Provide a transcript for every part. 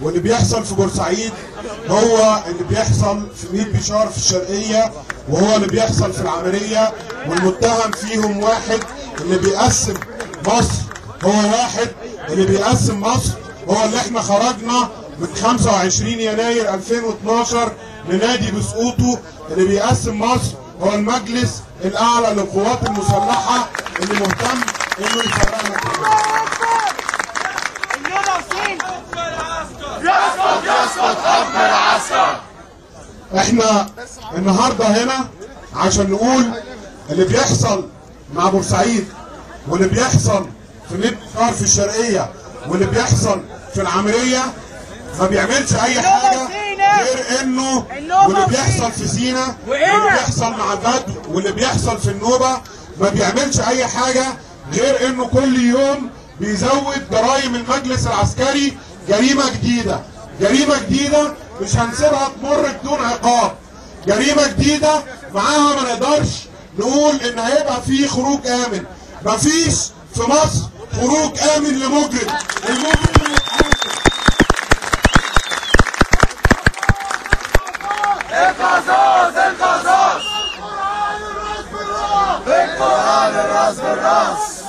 واللي بيحصل في بورسعيد هو اللي بيحصل في ميت بشار في الشرقيه، وهو اللي بيحصل في العمليه، والمتهم فيهم واحد. اللي بيقسم مصر هو واحد، اللي بيقسم مصر هو اللي احنا خرجنا من 25 يناير 2012 لنادي بسقوطه. اللي بيقسم مصر هو المجلس الاعلى للقوات المسلحه اللي مهتم انه يفرقنا كلنا. يسقط حكم العسكر. احنا النهارده هنا عشان نقول اللي بيحصل مع بورسعيد، واللي بيحصل في ميت بشار في الشرقيه، واللي بيحصل في العمليه ما بيعملش اي حاجه غير انه، واللي بيحصل في سينا، واللي بيحصل مع البدو، واللي بيحصل في النوبه ما بيعملش اي حاجه غير انه كل يوم بيزود جرائم المجلس العسكري. جريمه جديده، جريمه جديده مش هنسيبها تمر بدون عقاب. جريمه جديده معاها ما نقدرش نقول ان هيبقى في خروج امن. مفيش في مصر خروج امن لمجرم. المجرم القصاص القصاص، القرآن الراس بالراس،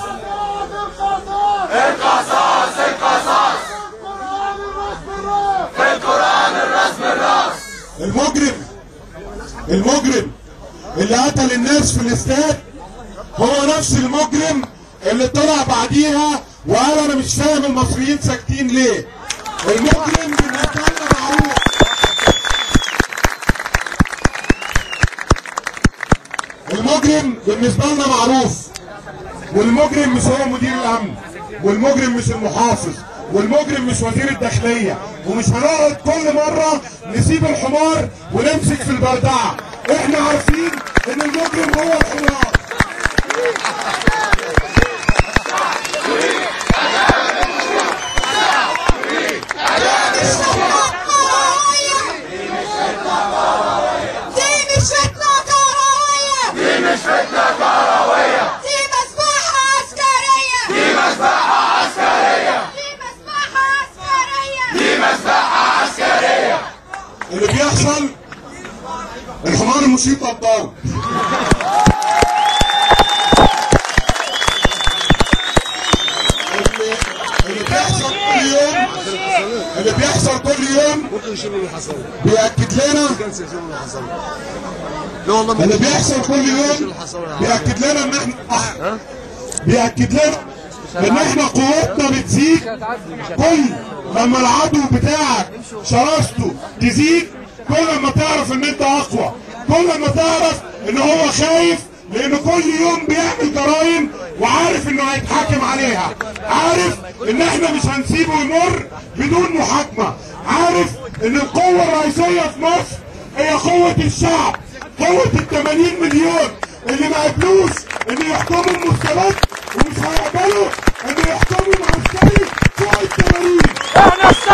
القصاص القصاص، القرآن الراس بالراس. المجرم اللي قتل الناس في الاستاد هو نفس المجرم اللي طلع بعديها وقال انا مش فاهم المصريين ساكتين ليه. المجرم بالنسبه لنا معروف. المجرم بالنسبه لنا معروف، والمجرم مش هو مدير الامن، والمجرم مش المحافظ، والمجرم مش وزير الداخليه، ومش هنقعد كل مره نسيب الحمار ونمسك في البردعه. احنا عارفين ان المجرم هو الحمار. اللي بيحصل الحمار المشيط الضوء. اللي بيحصل كل يوم بيأكد لنا، اللي بيحصل كل يوم بيأكد لنا ان احنا بيأكد لنا ان احنا قوتنا بتزيد. كل لما العدو بتاعك شراسته تزيد، كل ما تعرف ان انت اقوى، كل ما تعرف ان هو خايف، لانه كل يوم بيعمل جرائم وعارف انه هيتحاكم عليها، عارف ان احنا مش هنسيبه يمر بدون محاكمه، عارف ان القوه الرئيسيه في مصر هي قوه الشعب، قوه ال80 مليون اللي ما قبلوش ان يحكموا المستبد ومش هيقبلوا ان يحكموا معسكري فوق ال80.